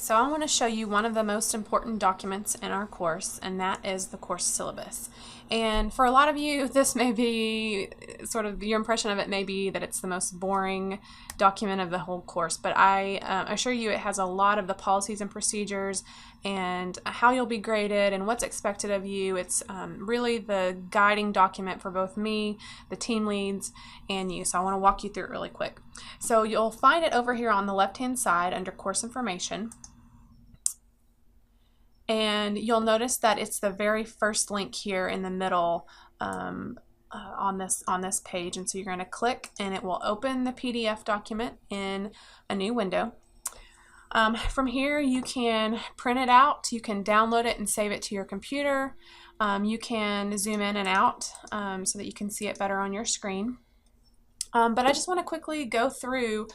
So I want to show you one of the most important documents in our course, and that is the course syllabus. And for a lot of you, this may be sort of your impression of it may be that it's the most boring document of the whole course, but I assure you it has a lot of the policies and procedures and how you'll be graded and what's expected of you. It's really the guiding document for both me, the team leads, and you. So I want to walk you through it really quick. So you'll find it over here on the left-hand side under course information. And you'll notice that it's the very first link here in the middle on this page. And so you're going to click and it will open the PDF document in a new window. From here you can print it out, you can download it and save it to your computer. You can zoom in and out so that you can see it better on your screen. But I just want to quickly go through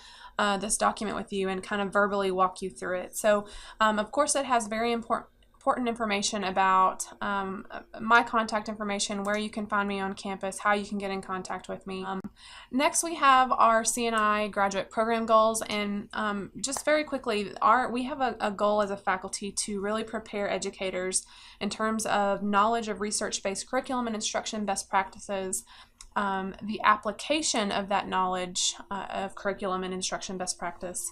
this document with you and kind of verbally walk you through it. So of course it has very important information about my contact information, where you can find me on campus, how you can get in contact with me. Next we have our CNI graduate program goals, and just very quickly, we have a goal as a faculty to really prepare educators in terms of knowledge of research-based curriculum and instruction best practices, the application of that knowledge of curriculum and instruction best practice,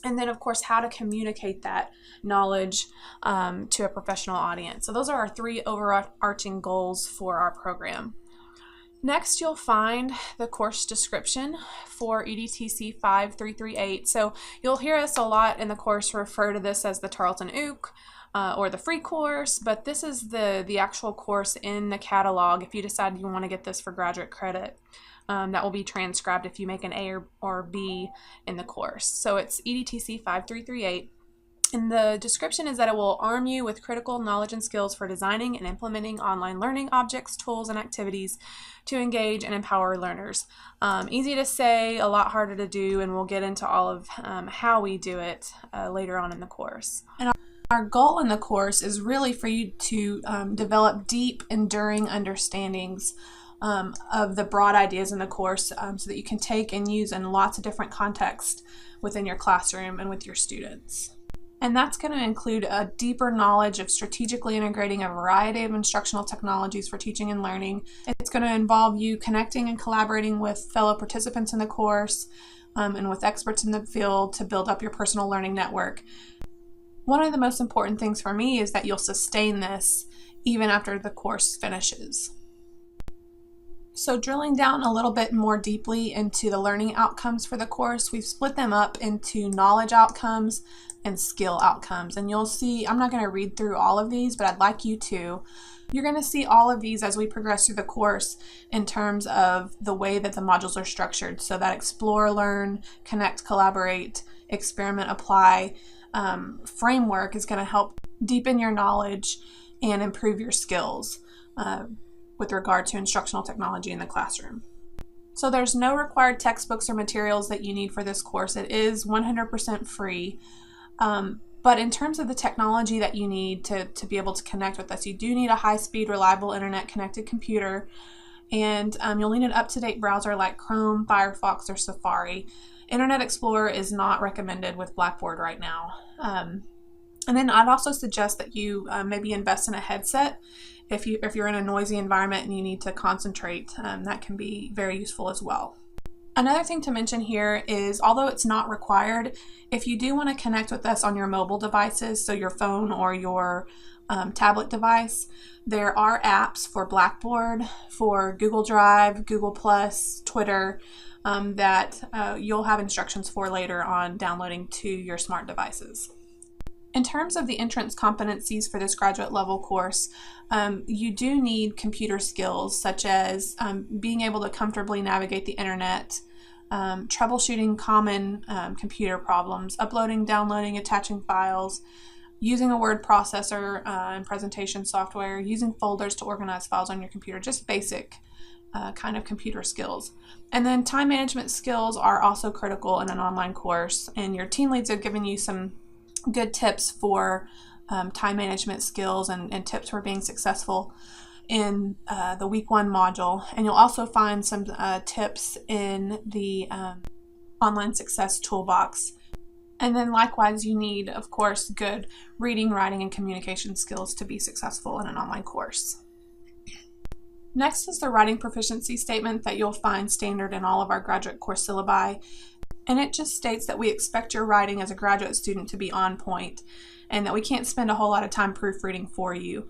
and then of course how to communicate that knowledge to a professional audience. So those are our three overarching goals for our program. Next you'll find the course description for EDTC 5338. So you'll hear us a lot in the course refer to this as the Tarleton OOC or the free course, but this is the actual course in the catalog if you decide you want to get this for graduate credit. That will be transcribed if you make an A or B in the course. So it's EDTC 5338. And the description is that it will arm you with critical knowledge and skills for designing and implementing online learning objects, tools, and activities to engage and empower learners. Easy to say, a lot harder to do, and we'll get into all of how we do it later on in the course. And our goal in the course is really for you to develop deep, enduring understandings of the broad ideas in the course so that you can take and use in lots of different contexts within your classroom and with your students. And that's going to include a deeper knowledge of strategically integrating a variety of instructional technologies for teaching and learning. It's going to involve you connecting and collaborating with fellow participants in the course and with experts in the field to build up your personal learning network. One of the most important things for me is that you'll sustain this even after the course finishes. So drilling down a little bit more deeply into the learning outcomes for the course, we've split them up into knowledge outcomes and skill outcomes. And you'll see, I'm not going to read through all of these, but I'd like you to. You're going to see all of these as we progress through the course in terms of the way that the modules are structured. So that explore, learn, connect, collaborate, experiment, apply framework is going to help deepen your knowledge and improve your skills with regard to instructional technology in the classroom. So there's no required textbooks or materials that you need for this course. It is 100% free. But in terms of the technology that you need to be able to connect with us, you do need a high-speed, reliable internet-connected computer, and you'll need an up-to-date browser like Chrome, Firefox, or Safari. Internet Explorer is not recommended with Blackboard right now. And then I'd also suggest that you maybe invest in a headset if you're in a noisy environment and you need to concentrate. That can be very useful as well. Another thing to mention here is, although it's not required, if you do want to connect with us on your mobile devices, so your phone or your tablet device, there are apps for Blackboard, for Google Drive, Google+, Twitter, that you'll have instructions for later on downloading to your smart devices. In terms of the entrance competencies for this graduate level course, you do need computer skills such as being able to comfortably navigate the internet, troubleshooting common computer problems, uploading, downloading, attaching files, using a word processor and presentation software, using folders to organize files on your computer, just basic kind of computer skills. And then time management skills are also critical in an online course, and your team leads have given you some good tips for time management skills and tips for being successful in the week 1 module. And you'll also find some tips in the online success toolbox And then likewise, you need, of course, good reading, writing, and communication skills to be successful in an online course. Next is the writing proficiency statement that you'll find standard in all of our graduate course syllabi. And it just states that we expect your writing as a graduate student to be on point and that we can't spend a whole lot of time proofreading for you.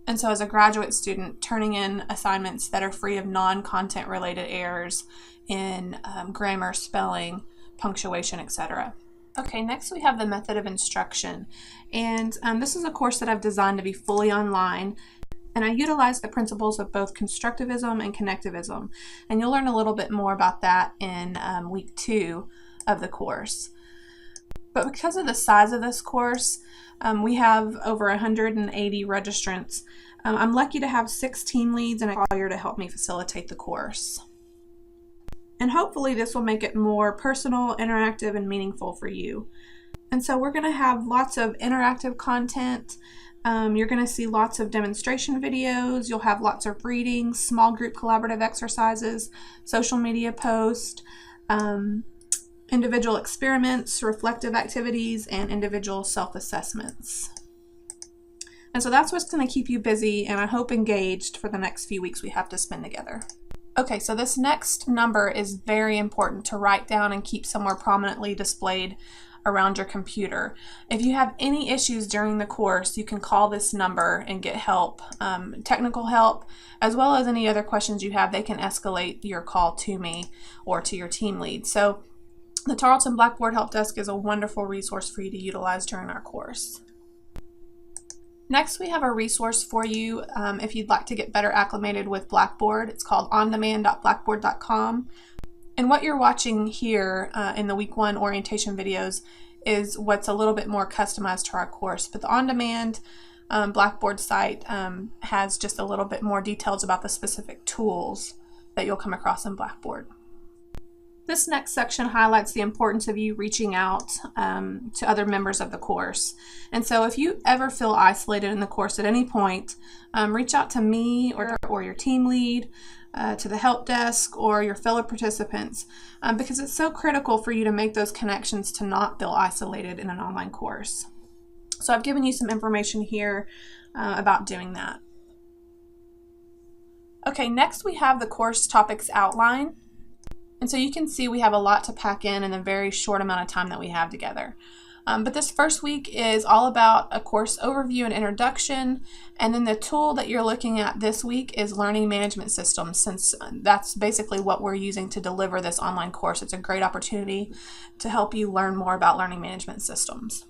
And so as a graduate student, turning in assignments that are free of non-content related errors in grammar, spelling, punctuation, etc. Okay, next we have the method of instruction. And this is a course that I've designed to be fully online. And I utilize the principles of both constructivism and connectivism. And you'll learn a little bit more about that in week 2 of the course. But because of the size of this course, we have over 180 registrants. I'm lucky to have 6 team leads and a colleague to help me facilitate the course. And hopefully this will make it more personal, interactive, and meaningful for you. And so we're going to have lots of interactive content. You're going to see lots of demonstration videos. You'll have lots of readings, small group collaborative exercises, social media posts, individual experiments, reflective activities, and individual self-assessments. And so that's what's going to keep you busy and I hope engaged for the next few weeks we have to spend together. Okay, so this next number is very important to write down and keep somewhere prominently displayed around your computer. If you have any issues during the course, you can call this number and get help, technical help, as well as any other questions you have. They can escalate your call to me or to your team lead. So the Tarleton Blackboard Help Desk is a wonderful resource for you to utilize during our course. Next, we have a resource for you if you'd like to get better acclimated with Blackboard. It's called ondemand.blackboard.com. And what you're watching here in the week 1 orientation videos is what's a little bit more customized to our course. But the on-demand Blackboard site has just a little bit more details about the specific tools that you'll come across in Blackboard. This next section highlights the importance of you reaching out to other members of the course. And so if you ever feel isolated in the course at any point, reach out to me or your team lead, to the help desk, or your fellow participants, because it's so critical for you to make those connections to not feel isolated in an online course. So I've given you some information here about doing that. Okay, next we have the course topics outline. And so you can see we have a lot to pack in a very short amount of time that we have together. But this first week is all about a course overview and introduction, and then the tool that you're looking at this week is Learning Management Systems, since that's basically what we're using to deliver this online course. It's a great opportunity to help you learn more about learning management systems.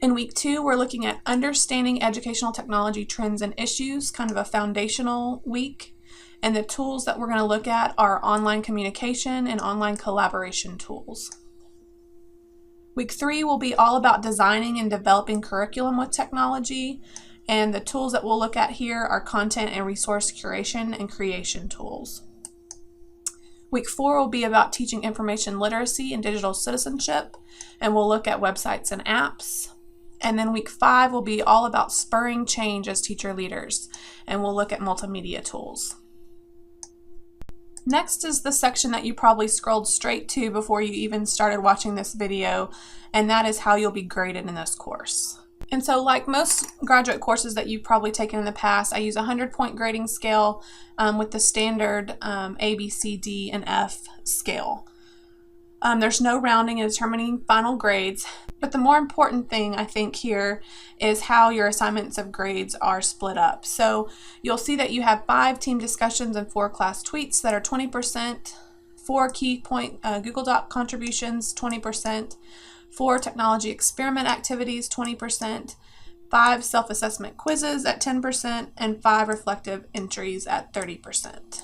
In week 2, we're looking at Understanding Educational Technology Trends and Issues, kind of a foundational week. And the tools that we're going to look at are online communication and online collaboration tools. Week 3 will be all about designing and developing curriculum with technology, and the tools that we'll look at here are content and resource curation and creation tools. Week 4 will be about teaching information literacy and digital citizenship, and we'll look at websites and apps. And then week 5 will be all about spurring change as teacher leaders, and we'll look at multimedia tools. Next is the section that you probably scrolled straight to before you even started watching this video, and that is how you'll be graded in this course. And so like most graduate courses that you've probably taken in the past, I use a 100-point grading scale with the standard A, B, C, D, and F scale. There's no rounding in determining final grades, but the more important thing I think here is how your assignments of grades are split up. So you'll see that you have 5 team discussions and 4 class tweets that are 20%, 4 key point Google Doc contributions, 20%, 4 technology experiment activities, 20%, 5 self-assessment quizzes at 10%, and 5 reflective entries at 30%.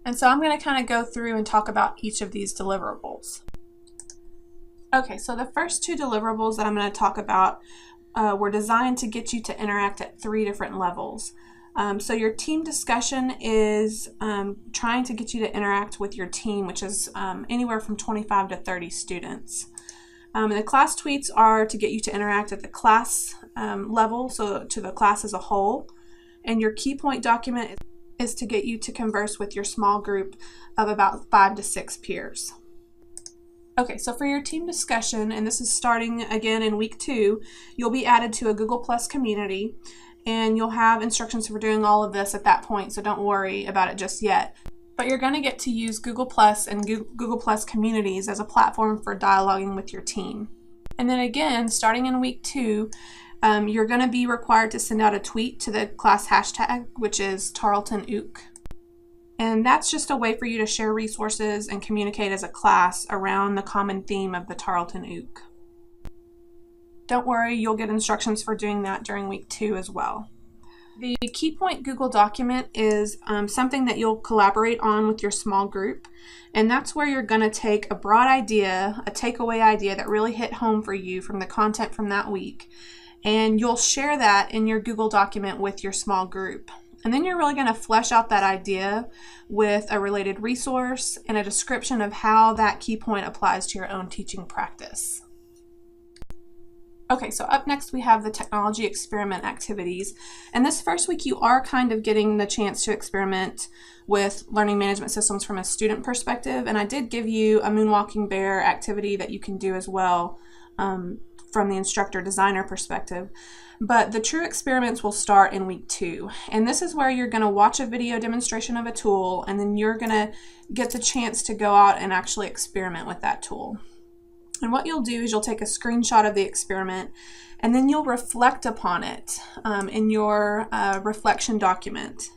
And so I'm going to kind of go through and talk about each of these deliverables. Okay, so the first 2 deliverables that I'm going to talk about were designed to get you to interact at 3 different levels. So your team discussion is trying to get you to interact with your team, which is anywhere from 25 to 30 students. And the class tweets are to get you to interact at the class level, so to the class as a whole. And your key point document is to get you to converse with your small group of about 5 to 6 peers. Okay, so for your team discussion, and this is starting again in week 2, you'll be added to a Google Plus community, and you'll have instructions for doing all of this at that point, so don't worry about it just yet. But you're going to get to use Google Plus and Google Plus communities as a platform for dialoguing with your team. And then again, starting in week 2, you're going to be required to send out a tweet to the class hashtag, which is TarletonOOC. And that's just a way for you to share resources and communicate as a class around the common theme of the Tarleton OOC. Don't worry, you'll get instructions for doing that during week 2 as well. The Key Point Google document is something that you'll collaborate on with your small group, and that's where you're going to take a broad idea, a takeaway idea that really hit home for you from the content from that week, and you'll share that in your Google document with your small group. And then you're really going to flesh out that idea with a related resource and a description of how that key point applies to your own teaching practice. Okay, so up next we have the technology experiment activities. And this first week you are kind of getting the chance to experiment with learning management systems from a student perspective. And I did give you a moonwalking bear activity that you can do as well from the instructor designer perspective. But the true experiments will start in week 2. And this is where you're going to watch a video demonstration of a tool, and then you're going to get the chance to go out and actually experiment with that tool. And what you'll do is you'll take a screenshot of the experiment, and then you'll reflect upon it in your reflection document.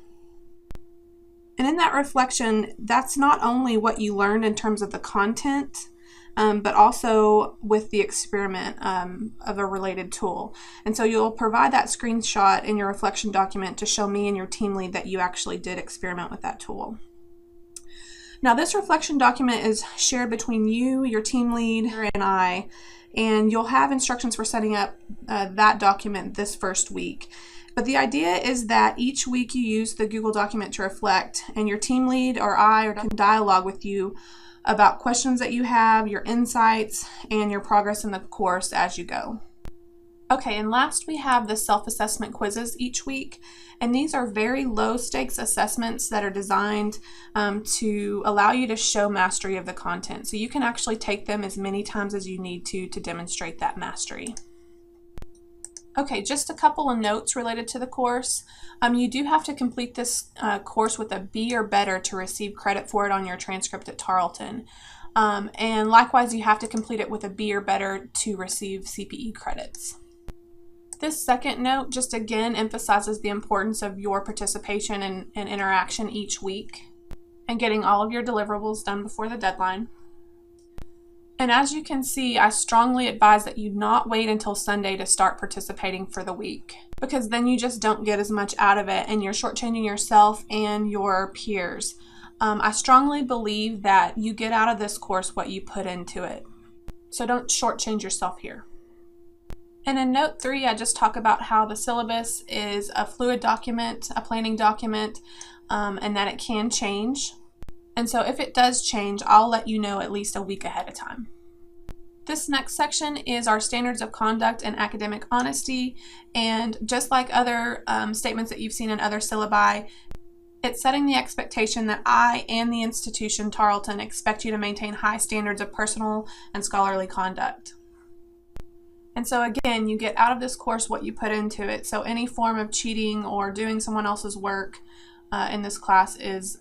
And in that reflection, that's not only what you learned in terms of the content, but also with the experiment of a related tool. And so you'll provide that screenshot in your reflection document to show me and your team lead that you actually did experiment with that tool. Now this reflection document is shared between you, your team lead, and I, and you'll have instructions for setting up that document this first week. But the idea is that each week you use the Google document to reflect, and your team lead or I can dialogue with you about questions that you have, your insights, and your progress in the course as you go. Okay, and last we have the self-assessment quizzes each week, and these are very low stakes assessments that are designed to allow you to show mastery of the content. So you can actually take them as many times as you need to demonstrate that mastery. Okay, just a couple of notes related to the course. You do have to complete this course with a B or better to receive credit for it on your transcript at Tarleton. And likewise, you have to complete it with a B or better to receive CPE credits. This second note just again emphasizes the importance of your participation and interaction each week and getting all of your deliverables done before the deadline. And as you can see, I strongly advise that you not wait until Sunday to start participating for the week, because then you just don't get as much out of it and you're shortchanging yourself and your peers. I strongly believe that you get out of this course what you put into it. So don't shortchange yourself here. And in note 3, I just talk about how the syllabus is a fluid document, a planning document, and that it can change. And so if it does change, I'll let you know at least a week ahead of time. This next section is our standards of conduct and academic honesty. And just like other statements that you've seen in other syllabi, it's setting the expectation that I and the institution, Tarleton, expect you to maintain high standards of personal and scholarly conduct. And so again, you get out of this course what you put into it. So any form of cheating or doing someone else's work in this class is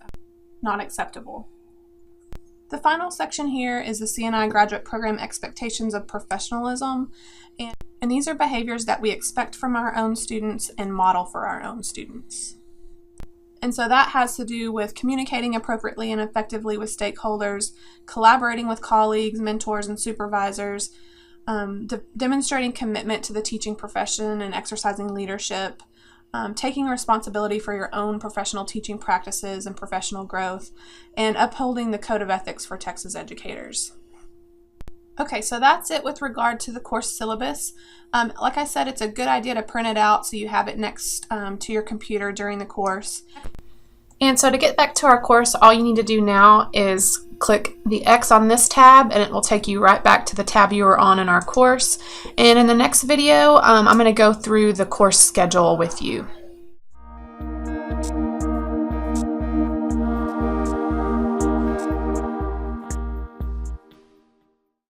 not acceptable. The final section here is the CNI graduate program expectations of professionalism, and these are behaviors that we expect from our own students and model for our own students. And so that has to do with communicating appropriately and effectively with stakeholders, collaborating with colleagues, mentors, and supervisors, demonstrating commitment to the teaching profession and exercising leadership, taking responsibility for your own professional teaching practices and professional growth, and upholding the code of ethics for Texas educators. Okay, so that's it with regard to the course syllabus. Like I said, it's a good idea to print it out so you have it next to your computer during the course. And so to get back to our course, all you need to do now is click the X on this tab and it will take you right back to the tab you were on in our course. And in the next video, I'm going to go through the course schedule with you.